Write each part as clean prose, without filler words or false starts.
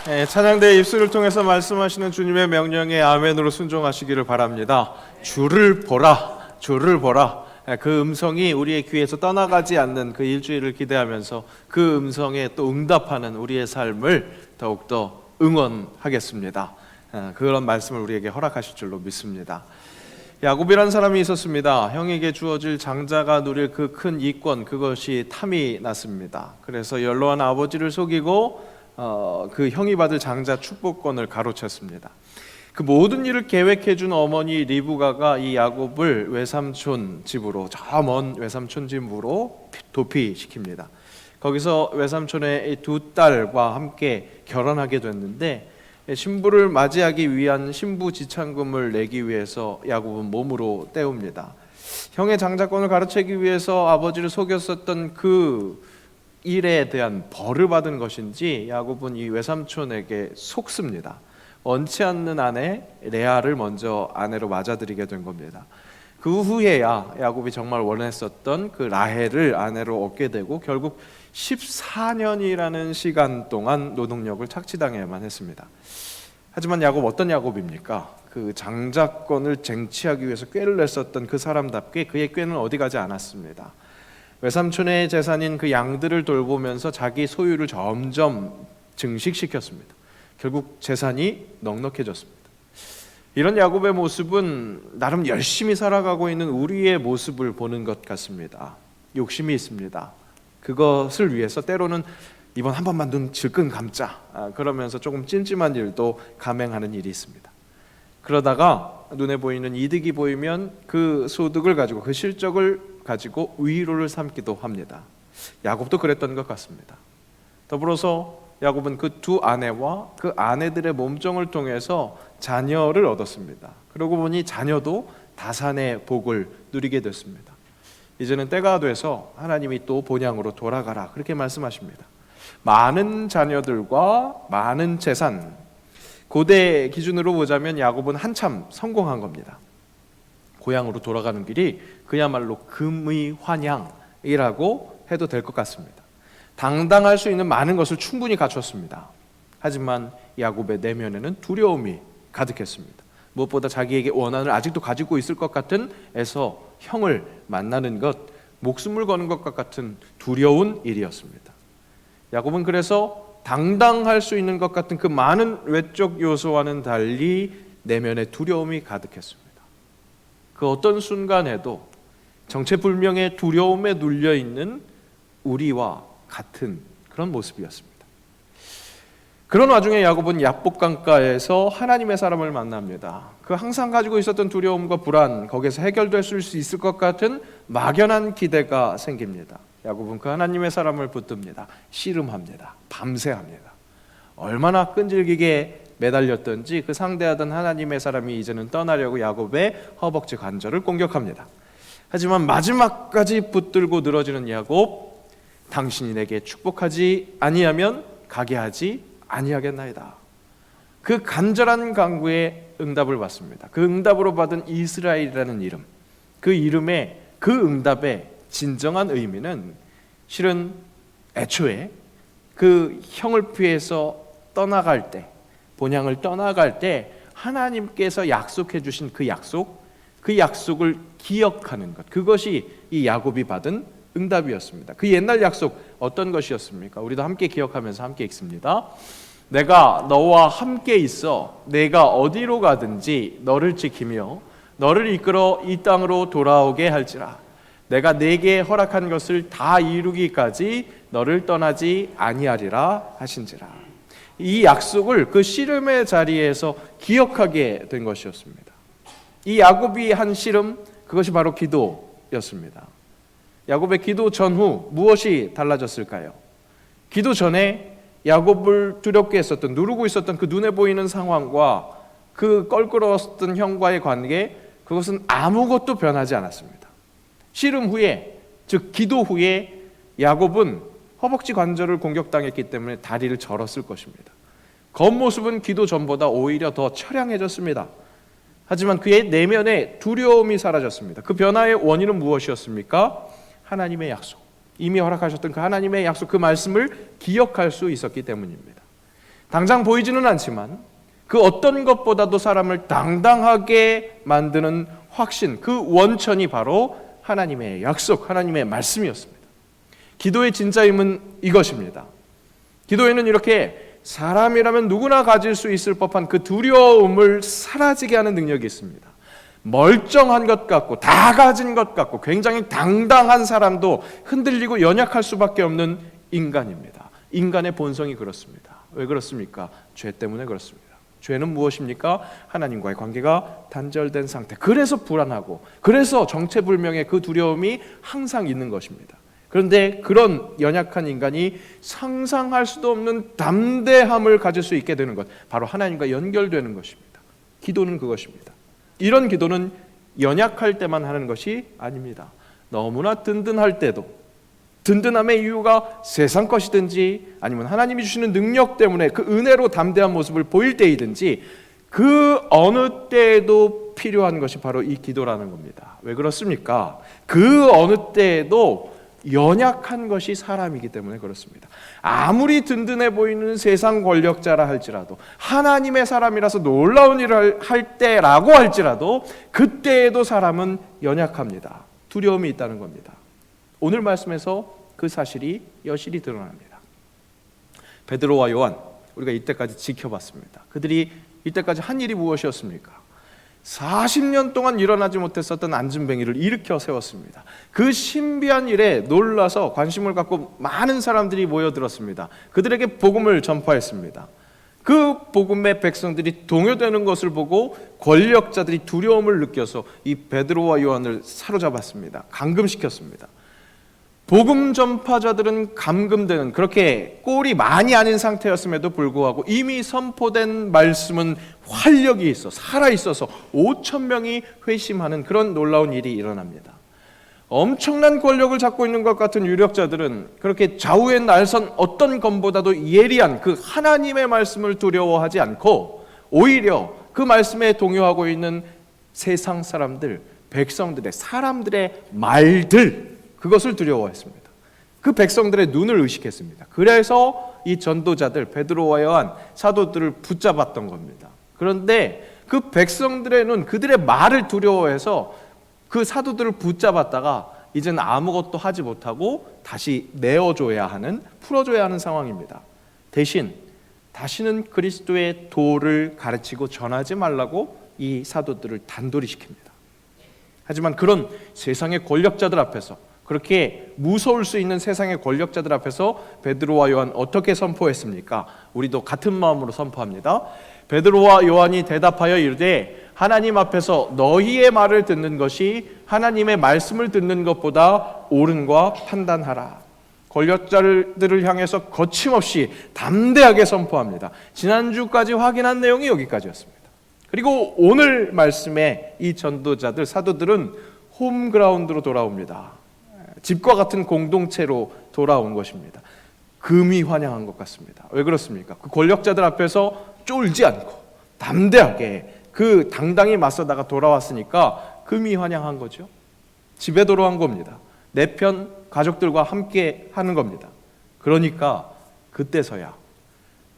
찬양대 입술을 통해서 말씀하시는 주님의 명령에 아멘으로 순종하시기를 바랍니다. 주를 보라, 주를 보라. 그 음성이 우리의 귀에서 떠나가지 않는 그 일주일을 기대하면서 그 음성에 또 응답하는 우리의 삶을 더욱더 응원하겠습니다. 그런 말씀을 우리에게 허락하실 줄로 믿습니다. 야곱이라는 사람이 있었습니다. 형에게 주어질 장자가 누릴 그 큰 이권, 그것이 탐이 났습니다. 그래서 연로한 아버지를 속이고 그 형이 받을 장자 축복권을 가로챘습니다. 그 모든 일을 계획해준 어머니 리브가가 이 야곱을 외삼촌 집으로, 저 먼 외삼촌 집으로 도피시킵니다. 거기서 외삼촌의 두 딸과 함께 결혼하게 됐는데, 신부를 맞이하기 위한 신부 지참금을 내기 위해서 야곱은 몸으로 때웁니다. 형의 장자권을 가로채기 위해서 아버지를 속였었던 그 일에 대한 벌을 받은 것인지 야곱은 이 외삼촌에게 속습니다. 원치 않는 아내 레아를 먼저 아내로 맞아들이게 된 겁니다. 그 후에야 야곱이 정말 원했었던 그 라헬을 아내로 얻게 되고 결국 14년이라는 시간 동안 노동력을 착취당해야만 했습니다. 하지만 야곱, 어떤 야곱입니까? 그 장자권을 쟁취하기 위해서 꾀를 냈었던 그 사람답게 그의 꾀는 어디 가지 않았습니다. 외삼촌의 재산인 그 양들을 돌보면서 자기 소유를 점점 증식시켰습니다. 결국 재산이 넉넉해졌습니다. 이런 야곱의 모습은 나름 열심히 살아가고 있는 우리의 모습을 보는 것 같습니다. 욕심이 있습니다. 그것을 위해서 때로는 이번 한 번만 눈 질끈 감자, 그러면서 조금 찜찜한 일도 감행하는 일이 있습니다. 그러다가 눈에 보이는 이득이 보이면 그 소득을 가지고, 그 실적을 가지고 위로를 삼기도 합니다. 야곱도 그랬던 것 같습니다. 더불어서 야곱은 그 두 아내와 그 아내들의 몸종을 통해서 자녀를 얻었습니다. 그러고 보니 자녀도 다산의 복을 누리게 됐습니다. 이제는 때가 돼서 하나님이 또 본향으로 돌아가라, 그렇게 말씀하십니다. 많은 자녀들과 많은 재산, 고대 기준으로 보자면 야곱은 한참 성공한 겁니다. 고향으로 돌아가는 길이 그야말로 금의 환향이라고 해도 될 것 같습니다. 당당할 수 있는 많은 것을 충분히 갖췄습니다. 하지만 야곱의 내면에는 두려움이 가득했습니다. 무엇보다 자기에게 원한을 아직도 가지고 있을 것 같은 에서 형을 만나는 것, 목숨을 거는 것과 같은 두려운 일이었습니다. 야곱은 그래서 당당할 수 있는 것 같은 그 많은 외적 요소와는 달리 내면에 두려움이 가득했습니다. 그 어떤 순간에도 정체불명의 두려움에 눌려있는 우리와 같은 그런 모습이었습니다. 그런 와중에 야곱은 야복강가에서 하나님의 사람을 만납니다. 그 항상 가지고 있었던 두려움과 불안, 거기에서 해결될 수 있을 것 같은 막연한 기대가 생깁니다. 야곱은 그 하나님의 사람을 붙듭니다. 씨름합니다. 밤새 합니다. 얼마나 끈질기게 매달렸던지 그 상대하던 하나님의 사람이 이제는 떠나려고 야곱의 허벅지 관절을 공격합니다. 하지만 마지막까지 붙들고 늘어지는 야곱, 당신이 내게 축복하지 아니하면 가게 하지 아니하겠나이다. 그 간절한 간구에 응답을 받습니다. 그 응답으로 받은 이스라엘이라는 이름, 그 이름의 그 응답의 진정한 의미는 실은 애초에 그 형을 피해서 떠나갈 때, 본향을 떠나갈 때 하나님께서 약속해 주신 그 약속을 기억하는 것, 그것이 이 야곱이 받은 응답이었습니다. 그 옛날 약속 어떤 것이었습니까? 우리도 함께 기억하면서 함께 읽습니다. 내가 너와 함께 있어 내가 어디로 가든지 너를 지키며 너를 이끌어 이 땅으로 돌아오게 할지라. 내가 내게 허락한 것을 다 이루기까지 너를 떠나지 아니하리라 하신지라. 이 약속을 그 씨름의 자리에서 기억하게 된 것이었습니다. 이 야곱이 한 씨름, 그것이 바로 기도였습니다. 야곱의 기도 전후 무엇이 달라졌을까요? 기도 전에 야곱을 두렵게 했었던, 누르고 있었던 그 눈에 보이는 상황과 그 껄끄러웠던 형과의 관계, 그것은 아무것도 변하지 않았습니다. 씨름 후에, 즉 기도 후에 야곱은 허벅지 관절을 공격당했기 때문에 다리를 절었을 것입니다. 겉모습은 기도 전보다 오히려 더 처량해졌습니다. 하지만 그의 내면에 두려움이 사라졌습니다. 그 변화의 원인은 무엇이었습니까? 하나님의 약속, 이미 허락하셨던 그 하나님의 약속, 그 말씀을 기억할 수 있었기 때문입니다. 당장 보이지는 않지만 그 어떤 것보다도 사람을 당당하게 만드는 확신, 그 원천이 바로 하나님의 약속, 하나님의 말씀이었습니다. 기도의 진짜임은 이것입니다. 기도에는 이렇게 사람이라면 누구나 가질 수 있을 법한 그 두려움을 사라지게 하는 능력이 있습니다. 멀쩡한 것 같고 다 가진 것 같고 굉장히 당당한 사람도 흔들리고 연약할 수밖에 없는 인간입니다. 인간의 본성이 그렇습니다. 왜 그렇습니까? 죄 때문에 그렇습니다. 죄는 무엇입니까? 하나님과의 관계가 단절된 상태. 그래서 불안하고 그래서 정체불명의 그 두려움이 항상 있는 것입니다. 그런데 그런 연약한 인간이 상상할 수도 없는 담대함을 가질 수 있게 되는 것, 바로 하나님과 연결되는 것입니다. 기도는 그것입니다. 이런 기도는 연약할 때만 하는 것이 아닙니다. 너무나 든든할 때도, 든든함의 이유가 세상 것이든지 아니면 하나님이 주시는 능력 때문에 그 은혜로 담대한 모습을 보일 때이든지 그 어느 때에도 필요한 것이 바로 이 기도라는 겁니다. 왜 그렇습니까? 그 어느 때에도 연약한 것이 사람이기 때문에 그렇습니다. 아무리 든든해 보이는 세상 권력자라 할지라도, 하나님의 사람이라서 놀라운 일을 할 때라고 할지라도 그때에도 사람은 연약합니다. 두려움이 있다는 겁니다. 오늘 말씀에서 그 사실이 여실히 드러납니다. 베드로와 요한, 우리가 이때까지 지켜봤습니다. 그들이 이때까지 한 일이 무엇이었습니까? 40년 동안 일어나지 못했었던 앉은뱅이를 일으켜 세웠습니다. 그 신비한 일에 놀라서 관심을 갖고 많은 사람들이 모여들었습니다. 그들에게 복음을 전파했습니다. 그 복음의 백성들이 동요되는 것을 보고 권력자들이 두려움을 느껴서 이 베드로와 요한을 사로잡았습니다. 감금시켰습니다. 복음 전파자들은 감금되는, 그렇게 꼴이 많이 아닌 상태였음에도 불구하고 이미 선포된 말씀은 활력이 있어 살아있어서 5,000명이 회심하는 그런 놀라운 일이 일어납니다. 엄청난 권력을 잡고 있는 것 같은 유력자들은 그렇게 좌우에 날선 어떤 검보다도 예리한 그 하나님의 말씀을 두려워하지 않고 오히려 그 말씀에 동요하고 있는 세상 사람들, 백성들의, 사람들의 말들, 그것을 두려워했습니다. 그 백성들의 눈을 의식했습니다. 그래서 이 전도자들, 베드로와 요한, 사도들을 붙잡았던 겁니다. 그런데 그 백성들의 눈, 그들의 말을 두려워해서 그 사도들을 붙잡았다가 이제는 아무것도 하지 못하고 다시 내어줘야 하는, 풀어줘야 하는 상황입니다. 대신 다시는 그리스도의 도를 가르치고 전하지 말라고 이 사도들을 단도리 시킵니다. 하지만 그런 세상의 권력자들 앞에서, 그렇게 무서울 수 있는 세상의 권력자들 앞에서 베드로와 요한 어떻게 선포했습니까? 우리도 같은 마음으로 선포합니다. 베드로와 요한이 대답하여 이르되 하나님 앞에서 너희의 말을 듣는 것이 하나님의 말씀을 듣는 것보다 옳은과 판단하라. 권력자들을 향해서 거침없이 담대하게 선포합니다. 지난주까지 확인한 내용이 여기까지였습니다. 그리고 오늘 말씀에 이 전도자들, 사도들은 홈그라운드로 돌아옵니다. 집과 같은 공동체로 돌아온 것입니다. 금이 환영한 것 같습니다. 왜 그렇습니까? 그 권력자들 앞에서 쫄지 않고 담대하게 그 당당히 맞서다가 돌아왔으니까 금이 환영한 거죠. 집에 돌아온 겁니다. 내 편 가족들과 함께 하는 겁니다. 그러니까 그때서야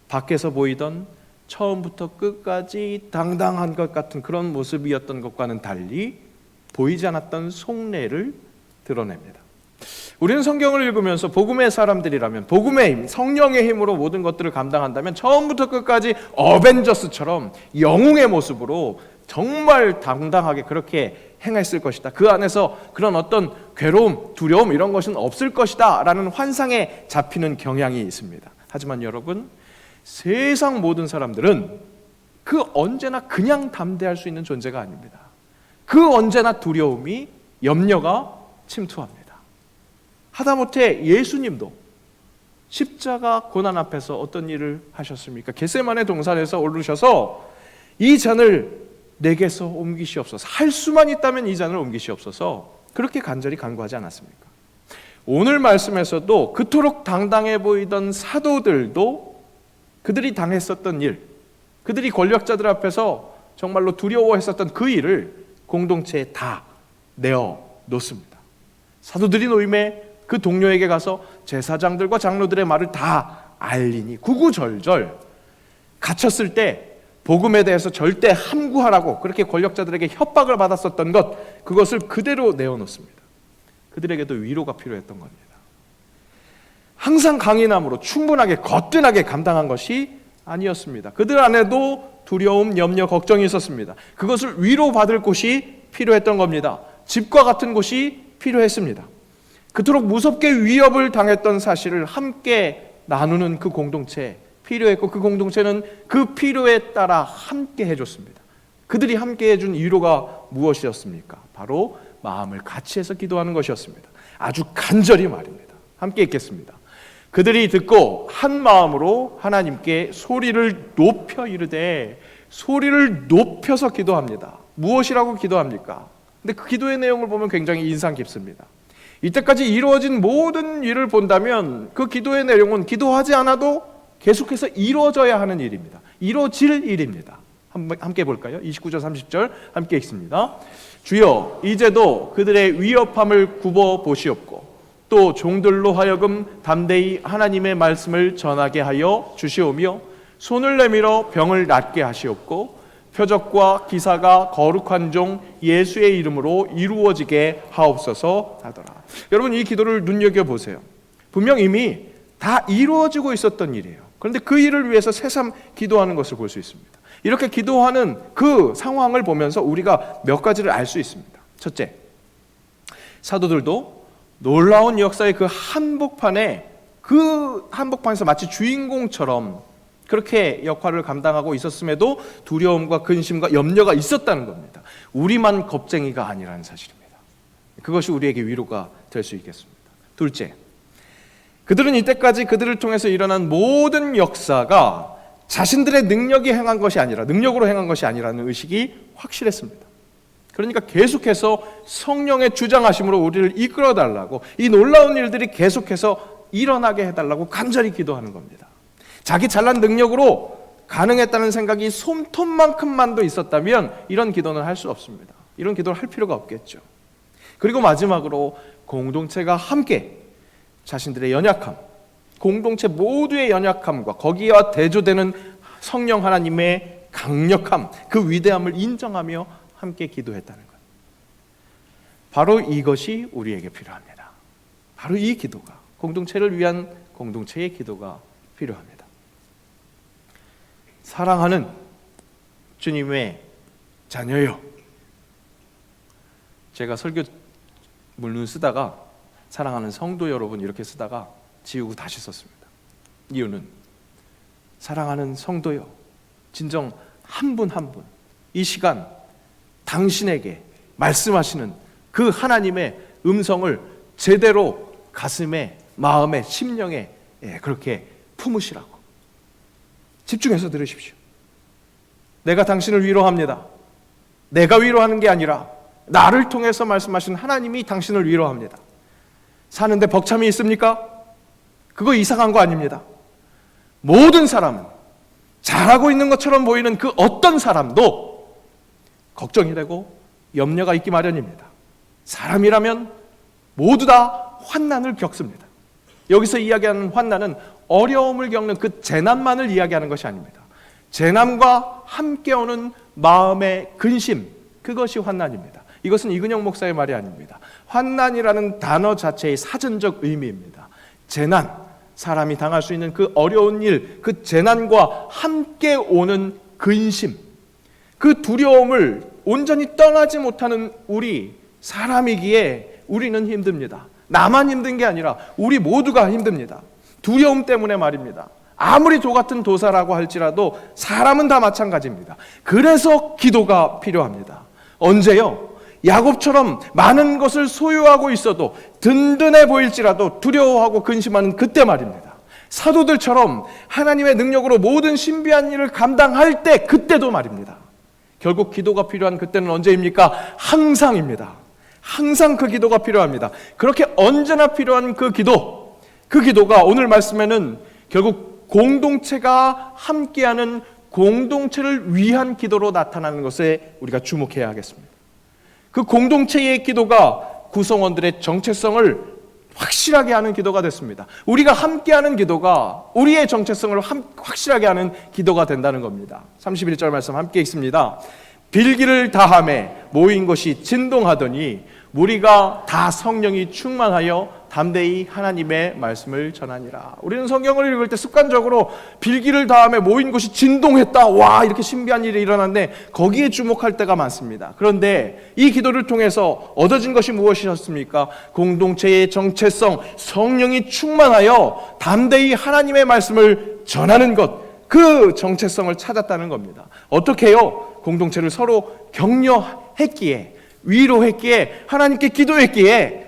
밖에서 보이던 처음부터 끝까지 당당한 것 같은 그런 모습이었던 것과는 달리 보이지 않았던 속내를 드러냅니다. 우리는 성경을 읽으면서 복음의 사람들이라면, 복음의 힘, 성령의 힘으로 모든 것들을 감당한다면 처음부터 끝까지 어벤져스처럼 영웅의 모습으로 정말 당당하게 그렇게 행했을 것이다. 그 안에서 그런 어떤 괴로움, 두려움 이런 것은 없을 것이다 라는 환상에 잡히는 경향이 있습니다. 하지만 여러분, 세상 모든 사람들은 그 언제나 그냥 담대할 수 있는 존재가 아닙니다. 그 언제나 두려움이, 염려가 침투합니다. 하다못해 예수님도 십자가 고난 앞에서 어떤 일을 하셨습니까? 겟세마네 동산에서 오르셔서 이 잔을 내게서 옮기시옵소서, 할 수만 있다면 이 잔을 옮기시옵소서, 그렇게 간절히 간구하지 않았습니까? 오늘 말씀에서도 그토록 당당해 보이던 사도들도 그들이 당했었던 일, 그들이 권력자들 앞에서 정말로 두려워했었던 그 일을 공동체에 다 내어놓습니다. 사도들이 노임에 그 동료에게 가서 제사장들과 장로들의 말을 다 알리니 구구절절 갇혔을 때 복음에 대해서 절대 함구하라고 그렇게 권력자들에게 협박을 받았었던 것, 그것을 그대로 내어놓습니다. 그들에게도 위로가 필요했던 겁니다. 항상 강인함으로 충분하게 거뜬하게 감당한 것이 아니었습니다. 그들 안에도 두려움, 염려, 걱정이 있었습니다. 그것을 위로받을 곳이 필요했던 겁니다. 집과 같은 곳이 필요했습니다. 그토록 무섭게 위협을 당했던 사실을 함께 나누는 그 공동체 필요했고, 그 공동체는 그 필요에 따라 함께 해줬습니다. 그들이 함께 해준 위로가 무엇이었습니까? 바로 마음을 같이 해서 기도하는 것이었습니다. 아주 간절히 말입니다. 함께 읽겠습니다. 그들이 듣고 한 마음으로 하나님께 소리를 높여 이르되, 소리를 높여서 기도합니다. 무엇이라고 기도합니까? 근데 그 기도의 내용을 보면 굉장히 인상 깊습니다. 이때까지 이루어진 모든 일을 본다면 그 기도의 내용은 기도하지 않아도 계속해서 이루어져야 하는 일입니다. 이루어질 일입니다. 함께 볼까요? 29절 30절 함께 읽습니다. 주여, 이제도 그들의 위협함을 굽어 보시옵고 또 종들로 하여금 담대히 하나님의 말씀을 전하게 하여 주시오며 손을 내밀어 병을 낫게 하시옵고 표적과 기사가 거룩한 종 예수의 이름으로 이루어지게 하옵소서 하더라. 여러분, 이 기도를 눈여겨보세요. 분명 이미 다 이루어지고 있었던 일이에요. 그런데 그 일을 위해서 새삼 기도하는 것을 볼 수 있습니다. 이렇게 기도하는 그 상황을 보면서 우리가 몇 가지를 알 수 있습니다. 첫째, 사도들도 놀라운 역사의 그 한복판에서 마치 주인공처럼 그렇게 역할을 감당하고 있었음에도 두려움과 근심과 염려가 있었다는 겁니다. 우리만 겁쟁이가 아니라는 사실입니다. 그것이 우리에게 위로가 될 수 있겠습니다. 둘째, 그들은 이때까지 그들을 통해서 일어난 모든 역사가 자신들의 능력이 행한 것이 아니라, 능력으로 행한 것이 아니라는 의식이 확실했습니다. 그러니까 계속해서 성령의 주장하심으로 우리를 이끌어달라고, 이 놀라운 일들이 계속해서 일어나게 해달라고 간절히 기도하는 겁니다. 자기 잘난 능력으로 가능했다는 생각이 솜톱만큼만도 있었다면 이런 기도는 할 수 없습니다. 이런 기도를 할 필요가 없겠죠. 그리고 마지막으로 공동체가 함께 자신들의 연약함, 공동체 모두의 연약함과 거기와 대조되는 성령 하나님의 강력함, 그 위대함을 인정하며 함께 기도했다는 것. 바로 이것이 우리에게 필요합니다. 바로 이 기도가, 공동체를 위한 공동체의 기도가 필요합니다. 사랑하는 주님의 자녀요. 제가 설교 물론 쓰다가 사랑하는 성도 여러분 이렇게 쓰다가 지우고 다시 썼습니다. 이유는 사랑하는 성도요, 진정 한 분 한 분 이 시간 당신에게 말씀하시는 그 하나님의 음성을 제대로 가슴에, 마음에, 심령에 그렇게 품으시라고 집중해서 들으십시오. 내가 당신을 위로합니다. 내가 위로하는 게 아니라 나를 통해서 말씀하신 하나님이 당신을 위로합니다. 사는데 벅참이 있습니까? 그거 이상한 거 아닙니다. 모든 사람은 잘하고 있는 것처럼 보이는 그 어떤 사람도 걱정이 되고 염려가 있기 마련입니다. 사람이라면 모두 다 환난을 겪습니다. 여기서 이야기하는 환난은 어려움을 겪는 그 재난만을 이야기하는 것이 아닙니다. 재난과 함께 오는 마음의 근심, 그것이 환난입니다. 이것은 이근영 목사의 말이 아닙니다. 환난이라는 단어 자체의 사전적 의미입니다. 재난, 사람이 당할 수 있는 그 어려운 일, 그 재난과 함께 오는 근심, 그 두려움을 온전히 떠나지 못하는 우리 사람이기에 우리는 힘듭니다. 나만 힘든 게 아니라 우리 모두가 힘듭니다. 두려움 때문에 말입니다. 아무리 도 같은 도사라고 할지라도 사람은 다 마찬가지입니다. 그래서 기도가 필요합니다. 언제요? 야곱처럼 많은 것을 소유하고 있어도 든든해 보일지라도 두려워하고 근심하는 그때 말입니다. 사도들처럼 하나님의 능력으로 모든 신비한 일을 감당할 때, 그때도 말입니다. 결국 기도가 필요한 그때는 언제입니까? 항상입니다. 항상 그 기도가 필요합니다. 그렇게 언제나 필요한 그 기도가 오늘 말씀에는 결국 공동체가 함께하는 공동체를 위한 기도로 나타나는 것에 우리가 주목해야 하겠습니다. 그 공동체의 기도가 구성원들의 정체성을 확실하게 하는 기도가 됐습니다. 우리가 함께하는 기도가 우리의 정체성을 확실하게 하는 기도가 된다는 겁니다. 31절 말씀 함께 읽습니다. 빌기를 다하매 모인 것이 진동하더니 무리가 다 성령이 충만하여 담대히 하나님의 말씀을 전하니라. 우리는 성경을 읽을 때 습관적으로 빌기를 다하매 모인 것이 진동했다. 와, 이렇게 신비한 일이 일어났는데 거기에 주목할 때가 많습니다. 그런데 이 기도를 통해서 얻어진 것이 무엇이었습니까? 공동체의 정체성, 성령이 충만하여 담대히 하나님의 말씀을 전하는 것, 그 정체성을 찾았다는 겁니다. 어떻게 해요? 공동체를 서로 격려했기에, 위로했기에, 하나님께 기도했기에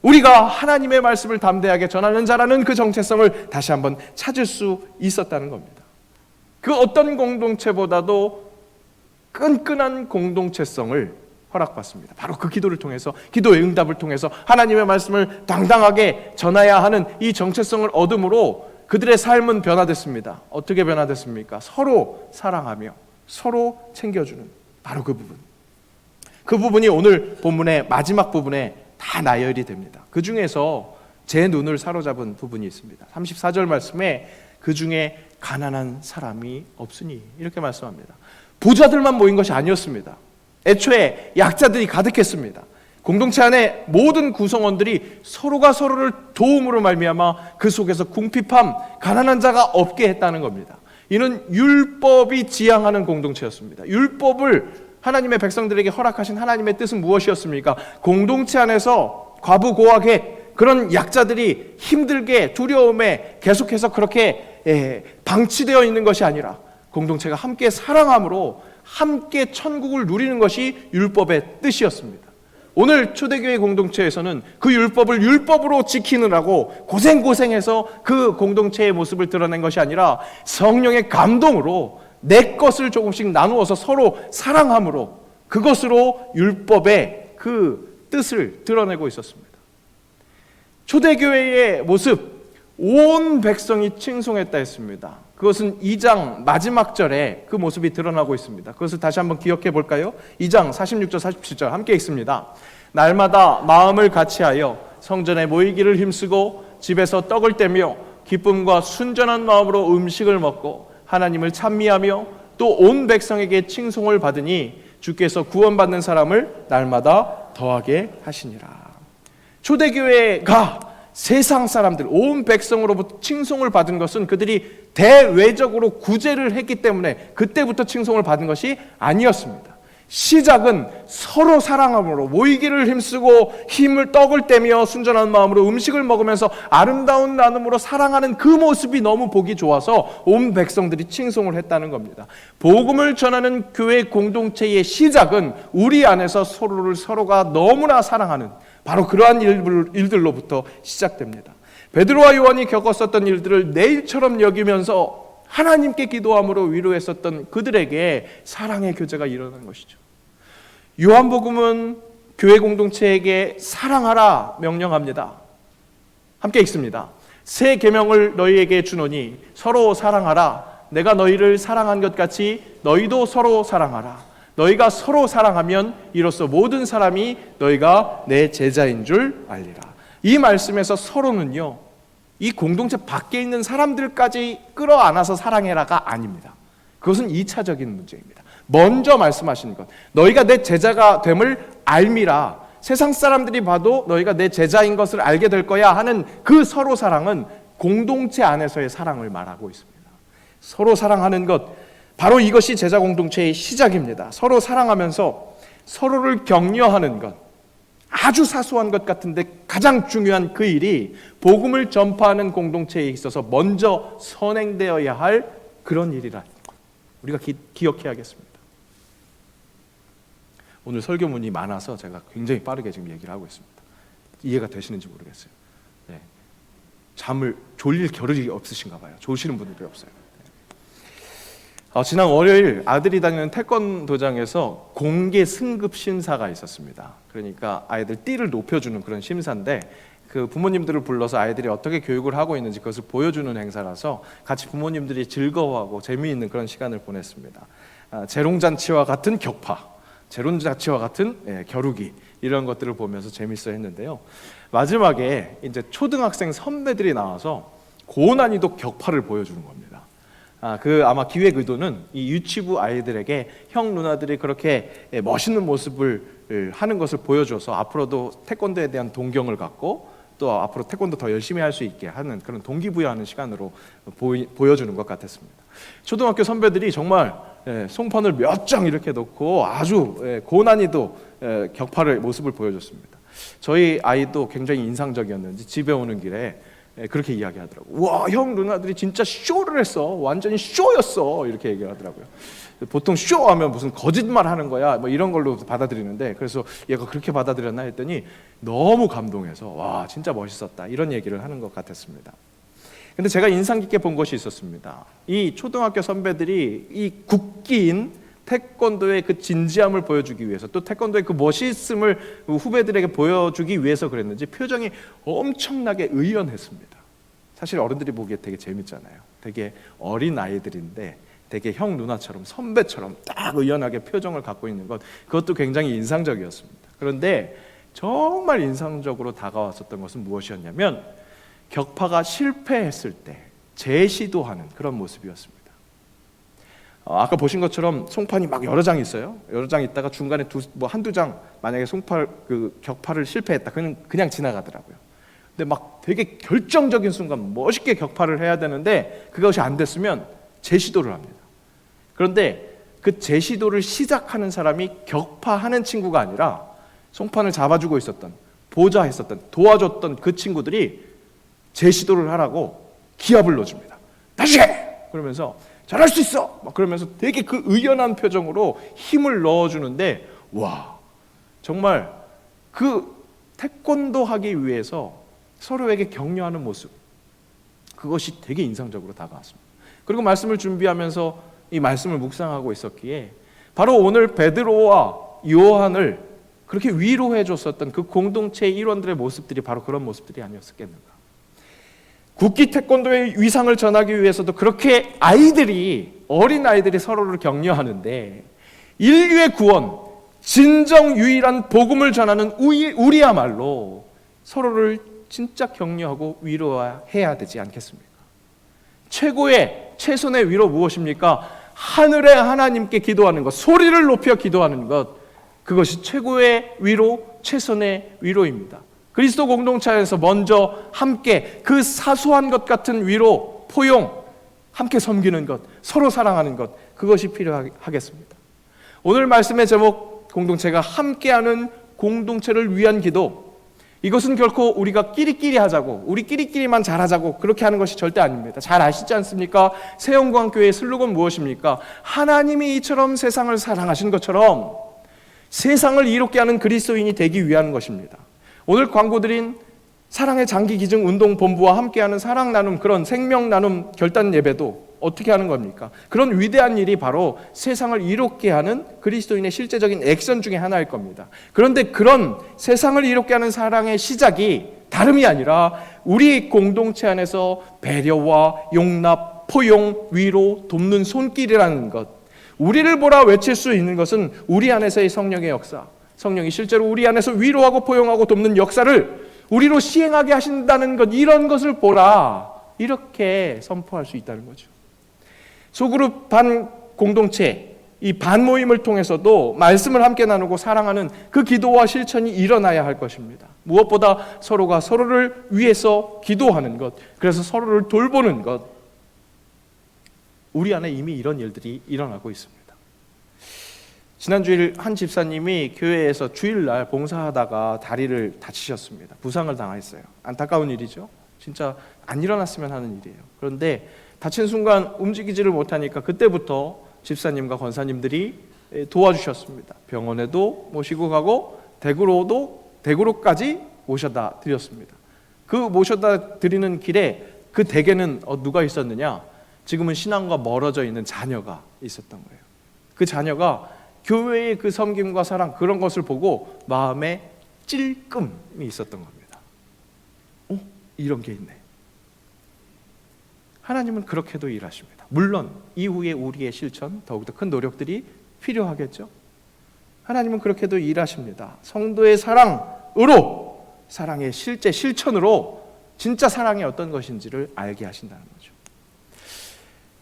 우리가 하나님의 말씀을 담대하게 전하는 자라는 그 정체성을 다시 한번 찾을 수 있었다는 겁니다. 그 어떤 공동체보다도 끈끈한 공동체성을 허락받습니다. 바로 그 기도를 통해서, 기도의 응답을 통해서 하나님의 말씀을 당당하게 전해야 하는 이 정체성을 얻음으로 그들의 삶은 변화됐습니다. 어떻게 변화됐습니까? 서로 사랑하며 서로 챙겨주는 바로 그 부분. 그 부분이 오늘 본문의 마지막 부분에 다 나열이 됩니다. 그 중에서 제 눈을 사로잡은 부분이 있습니다. 34절 말씀에 그 중에 가난한 사람이 없으니 이렇게 말씀합니다. 부자들만 모인 것이 아니었습니다. 애초에 약자들이 가득했습니다. 공동체 안에 모든 구성원들이 서로가 서로를 도움으로 말미암아 그 속에서 궁핍함, 가난한 자가 없게 했다는 겁니다. 이는 율법이 지향하는 공동체였습니다. 율법을 하나님의 백성들에게 허락하신 하나님의 뜻은 무엇이었습니까? 공동체 안에서 과부고하게 그런 약자들이 힘들게 두려움에 계속해서 그렇게 방치되어 있는 것이 아니라 공동체가 함께 사랑함으로 함께 천국을 누리는 것이 율법의 뜻이었습니다. 오늘 초대교회 공동체에서는 그 율법을 율법으로 지키느라고 고생해서 그 공동체의 모습을 드러낸 것이 아니라 성령의 감동으로 내 것을 조금씩 나누어서 서로 사랑함으로 그것으로 율법의 그 뜻을 드러내고 있었습니다. 초대교회의 모습, 온 백성이 칭송했다 했습니다. 그것은 2장 마지막 절에 그 모습이 드러나고 있습니다. 그것을 다시 한번 기억해 볼까요? 2장 46절 47절 함께 읽습니다. 날마다 마음을 같이하여 성전에 모이기를 힘쓰고 집에서 떡을 떼며 기쁨과 순전한 마음으로 음식을 먹고 하나님을 찬미하며 또 온 백성에게 칭송을 받으니 주께서 구원받는 사람을 날마다 더하게 하시니라. 초대교회가 세상 사람들, 온 백성으로부터 칭송을 받은 것은 그들이 대외적으로 구제를 했기 때문에 그때부터 칭송을 받은 것이 아니었습니다. 시작은 서로 사랑함으로 모이기를 힘쓰고 떡을 떼며 순전한 마음으로 음식을 먹으면서 아름다운 나눔으로 사랑하는 그 모습이 너무 보기 좋아서 온 백성들이 칭송을 했다는 겁니다. 복음을 전하는 교회 공동체의 시작은 우리 안에서 서로가 너무나 사랑하는 바로 그러한 일들로부터 시작됩니다. 베드로와 요한이 겪었었던 일들을 내일처럼 여기면서 하나님께 기도함으로 위로했었던 그들에게 사랑의 교제가 일어난 것이죠. 요한복음은 교회 공동체에게 사랑하라 명령합니다. 함께 읽습니다. 새 계명을 너희에게 주노니 서로 사랑하라. 내가 너희를 사랑한 것 같이 너희도 서로 사랑하라. 너희가 서로 사랑하면 이로써 모든 사람이 너희가 내 제자인 줄 알리라. 이 말씀에서 서로는요, 이 공동체 밖에 있는 사람들까지 끌어안아서 사랑해라가 아닙니다. 그것은 2차적인 문제입니다. 먼저 말씀하신 것, 너희가 내 제자가 됨을 알미라. 세상 사람들이 봐도 너희가 내 제자인 것을 알게 될 거야 하는 그 서로 사랑은 공동체 안에서의 사랑을 말하고 있습니다. 서로 사랑하는 것, 바로 이것이 제자 공동체의 시작입니다. 서로 사랑하면서 서로를 격려하는 것, 아주 사소한 것 같은데 가장 중요한 그 일이 복음을 전파하는 공동체에 있어서 먼저 선행되어야 할 그런 일이라 우리가 기억해야겠습니다. 오늘 설교문이 많아서 제가 굉장히 빠르게 지금 얘기를 하고 있습니다. 이해가 되시는지 모르겠어요. 네. 졸릴 겨를이 없으신가 봐요. 좋으시는 분들이 없어요. 지난 월요일 아들이 다니는 태권도장에서 공개 승급 심사가 있었습니다. 그러니까 아이들 띠를 높여주는 그런 심사인데 그 부모님들을 불러서 아이들이 어떻게 교육을 하고 있는지 그것을 보여주는 행사라서 같이 부모님들이 즐거워하고 재미있는 그런 시간을 보냈습니다. 재롱잔치와 같은 격파, 제론자치와 같은 겨루기 이런 것들을 보면서 재밌어 했는데요. 마지막에 이제 초등학생 선배들이 나와서 고난이도 격파를 보여주는 겁니다. 아마 기획 의도는 이 유치부 아이들에게 형 누나들이 그렇게 멋있는 모습을 하는 것을 보여줘서 앞으로도 태권도에 대한 동경을 갖고 또 앞으로 태권도 더 열심히 할 수 있게 하는 그런 동기부여하는 시간으로 보여주는 것 같았습니다. 초등학교 선배들이 정말 송판을 몇 장 이렇게 놓고 아주 고난이도 격파를 모습을 보여줬습니다. 저희 아이도 굉장히 인상적이었는지 집에 오는 길에 그렇게 이야기하더라고요. 와, 형 누나들이 진짜 쇼를 했어. 완전히 쇼였어. 이렇게 얘기하더라고요. 보통 쇼하면 무슨 거짓말 하는 거야 뭐 이런 걸로 받아들이는데, 그래서 얘가 그렇게 받아들였나 했더니 너무 감동해서 와, 진짜 멋있었다 이런 얘기를 하는 것 같았습니다. 근데 제가 인상 깊게 본 것이 있었습니다. 이 초등학교 선배들이 이 국기인 태권도의 그 진지함을 보여주기 위해서, 또 태권도의 그 멋있음을 후배들에게 보여주기 위해서 그랬는지 표정이 엄청나게 의연했습니다. 사실 어른들이 보기에 되게 재밌잖아요. 되게 어린 아이들인데 되게 형 누나처럼 선배처럼 딱 의연하게 표정을 갖고 있는 것, 그것도 굉장히 인상적이었습니다. 그런데 정말 인상적으로 다가왔었던 것은 무엇이었냐면 격파가 실패했을 때 재시도하는 그런 모습이었습니다. 아까 보신 것처럼 송판이 막 여러 장 있어요. 여러 장 있다가 중간에 한두 장 만약에 격파를 실패했다, 그냥 지나가더라고요. 근데 막 되게 결정적인 순간 멋있게 격파를 해야 되는데 그것이 안 됐으면 재시도를 합니다. 그런데 그 재시도를 시작하는 사람이 격파하는 친구가 아니라 송판을 잡아주고 있었던, 보좌했었던, 도와줬던 그 친구들이 재시도를 하라고 기합을 넣어줍니다. 다시 해! 그러면서 잘할 수 있어! 막 그러면서 되게 그 의연한 표정으로 힘을 넣어주는데, 와, 정말 그 태권도 하기 위해서 서로에게 격려하는 모습, 그것이 되게 인상적으로 다가왔습니다. 그리고 말씀을 준비하면서 이 말씀을 묵상하고 있었기에 바로 오늘 베드로와 요한을 그렇게 위로해 줬었던 그 공동체의 일원들의 모습들이 바로 그런 모습들이 아니었겠는가. 국기 태권도의 위상을 전하기 위해서도 그렇게 어린 아이들이 서로를 격려하는데, 인류의 구원, 진정 유일한 복음을 전하는 우리야말로 서로를 진짜 격려하고 위로해야 되지 않겠습니까? 최선의 위로 무엇입니까? 하늘의 하나님께 기도하는 것, 소리를 높여 기도하는 것, 그것이 최고의 위로, 최선의 위로입니다. 그리스도 공동체 안에서 먼저 함께 그 사소한 것 같은 위로, 포용, 함께 섬기는 것, 서로 사랑하는 것, 그것이 필요하겠습니다. 오늘 말씀의 제목, 공동체가 함께하는 공동체를 위한 기도, 이것은 결코 우리가 끼리끼리 하자고, 우리끼리만 잘하자고 그렇게 하는 것이 절대 아닙니다. 잘 아시지 않습니까? 새영광교회의 슬로건 무엇입니까? 하나님이 이처럼 세상을 사랑하신 것처럼 세상을 이롭게 하는 그리스도인이 되기 위한 것입니다. 오늘 광고드린 사랑의 장기 기증 운동 본부와 함께하는 사랑 나눔, 그런 생명 나눔 결단 예배도 어떻게 하는 겁니까? 그런 위대한 일이 바로 세상을 이롭게 하는 그리스도인의 실제적인 액션 중에 하나일 겁니다. 그런데 그런 세상을 이롭게 하는 사랑의 시작이 다름이 아니라 우리 공동체 안에서 배려와 용납, 포용, 위로, 돕는 손길이라는 것, 우리를 보라 외칠 수 있는 것은 우리 안에서의 성령의 역사, 성령이 실제로 우리 안에서 위로하고 포용하고 돕는 역사를 우리로 시행하게 하신다는 것, 이런 것을 보라, 이렇게 선포할 수 있다는 거죠. 소그룹 반 공동체, 이 반 모임을 통해서도 말씀을 함께 나누고 사랑하는 그 기도와 실천이 일어나야 할 것입니다. 무엇보다 서로가 서로를 위해서 기도하는 것, 그래서 서로를 돌보는 것, 우리 안에 이미 이런 일들이 일어나고 있습니다. 지난 주일 한 집사님이 교회에서 주일날 봉사하다가 다리를 다치셨습니다. 부상을 당했어요. 안타까운 일이죠. 진짜 안 일어났으면 하는 일이에요. 그런데 다친 순간 움직이지를 못하니까 그때부터 집사님과 권사님들이 도와주셨습니다. 병원에도 모시고 가고 대구로까지 모셔다 드렸습니다. 그 모셔다 드리는 길에 그 댁에는 누가 있었느냐? 지금은 신앙과 멀어져 있는 자녀가 있었던 거예요. 그 자녀가 교회의 그 섬김과 사랑, 그런 것을 보고 마음에 찔끔이 있었던 겁니다. 이런 게 있네. 하나님은 그렇게도 일하십니다. 물론 이후에 우리의 실천, 더욱더 큰 노력들이 필요하겠죠. 하나님은 그렇게도 일하십니다. 성도의 사랑으로, 사랑의 실제 실천으로 진짜 사랑이 어떤 것인지를 알게 하신다는 거죠.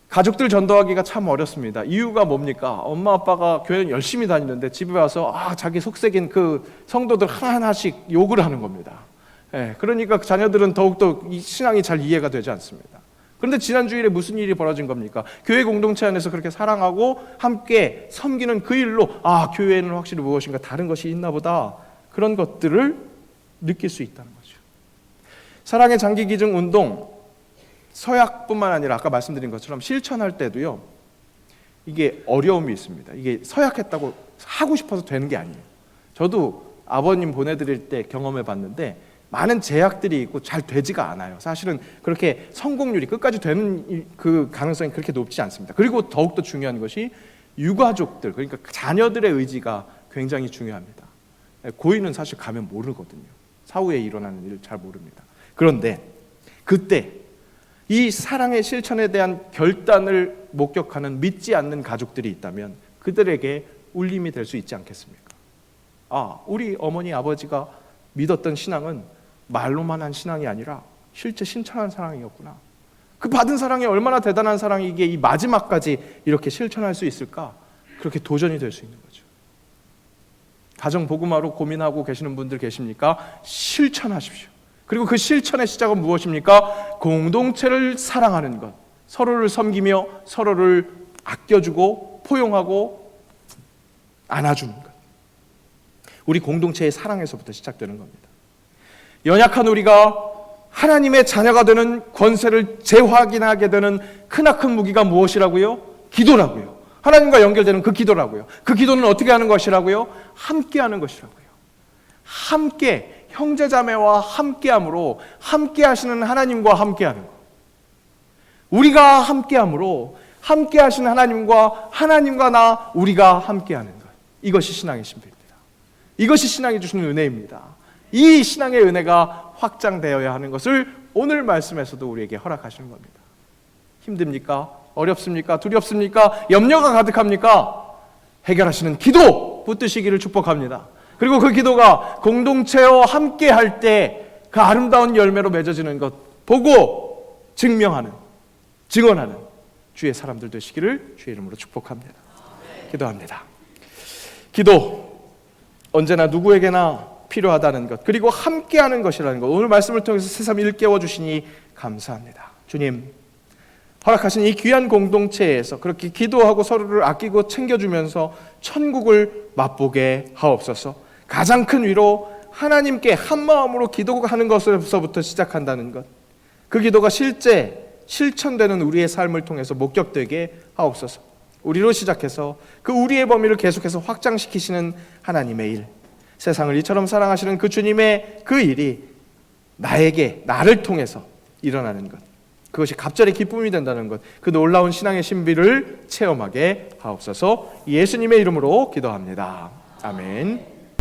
가족들 전도하기가 참 어렵습니다. 이유가 뭡니까? 엄마 아빠가 교회 열심히 다니는데 집에 와서 자기 속색인 그 성도들 하나하나씩 욕을 하는 겁니다. 그러니까 자녀들은 더욱더 이 신앙이 잘 이해가 되지 않습니다. 그런데 지난 주일에 무슨 일이 벌어진 겁니까? 교회 공동체 안에서 그렇게 사랑하고 함께 섬기는 그 일로 교회에는 확실히 무엇인가 다른 것이 있나 보다, 그런 것들을 느낄 수 있다는 거죠. 사랑의 장기 기증 운동, 서약뿐만 아니라 아까 말씀드린 것처럼 실천할 때도요, 이게 어려움이 있습니다. 이게 서약했다고 하고 싶어서 되는 게 아니에요. 저도 아버님 보내드릴 때 경험해 봤는데 많은 제약들이 있고 잘 되지가 않아요. 사실은 그렇게 성공률이 끝까지 되는 그 가능성이 그렇게 높지 않습니다. 그리고 더욱더 중요한 것이 유가족들, 그러니까 자녀들의 의지가 굉장히 중요합니다. 고인은 사실 가면 모르거든요. 사후에 일어나는 일을 잘 모릅니다. 그런데 그때 이 사랑의 실천에 대한 결단을 목격하는 믿지 않는 가족들이 있다면 그들에게 울림이 될 수 있지 않겠습니까? 우리 어머니 아버지가 믿었던 신앙은 말로만 한 신앙이 아니라 실제 실천한 사랑이었구나. 그 받은 사랑이 얼마나 대단한 사랑이기에 이 마지막까지 이렇게 실천할 수 있을까? 그렇게 도전이 될 수 있는 거죠. 가정 복음화로 고민하고 계시는 분들 계십니까? 실천하십시오. 그리고 그 실천의 시작은 무엇입니까? 공동체를 사랑하는 것, 서로를 섬기며 서로를 아껴주고 포용하고 안아주는 것. 우리 공동체의 사랑에서부터 시작되는 겁니다. 연약한 우리가 하나님의 자녀가 되는 권세를 재확인하게 되는 크나큰 무기가 무엇이라고요? 기도라고요. 하나님과 연결되는 그 기도라고요. 그 기도는 어떻게 하는 것이라고요? 함께 하는 것이라고요. 함께, 형제자매와 함께함으로 함께 하시는 하나님과 함께하는 것. 우리가 함께함으로 함께 하시는 하나님과 나, 우리가 함께하는 것. 이것이 신앙의 신비입니다. 이것이 신앙이 주시는 은혜입니다. 이 신앙의 은혜가 확장되어야 하는 것을 오늘 말씀에서도 우리에게 허락하시는 겁니다. 힘듭니까? 어렵습니까? 두렵습니까? 염려가 가득합니까? 해결하시는 기도 붙드시기를 축복합니다. 그리고 그 기도가 공동체와 함께 할 때 그 아름다운 열매로 맺어지는 것 보고 증언하는 주의 사람들 되시기를 주의 이름으로 축복합니다. 기도합니다. 기도 언제나 누구에게나 필요하다는 것, 그리고 함께하는 것이라는 것, 오늘 말씀을 통해서 새삼 일깨워 주시니 감사합니다. 주님, 허락하신 이 귀한 공동체에서 그렇게 기도하고 서로를 아끼고 챙겨주면서 천국을 맛보게 하옵소서. 가장 큰 위로 하나님께 한마음으로 기도하는 것에서부터 시작한다는 것, 그 기도가 실천되는 우리의 삶을 통해서 목격되게 하옵소서. 우리로 시작해서 그 우리의 범위를 계속해서 확장시키시는 하나님의 일, 세상을 이처럼 사랑하시는 그 주님의 그 일이 나를 통해서 일어나는 것, 그것이 갑절의 기쁨이 된다는 것, 그 놀라운 신앙의 신비를 체험하게 하옵소서. 예수님의 이름으로 기도합니다. 아멘.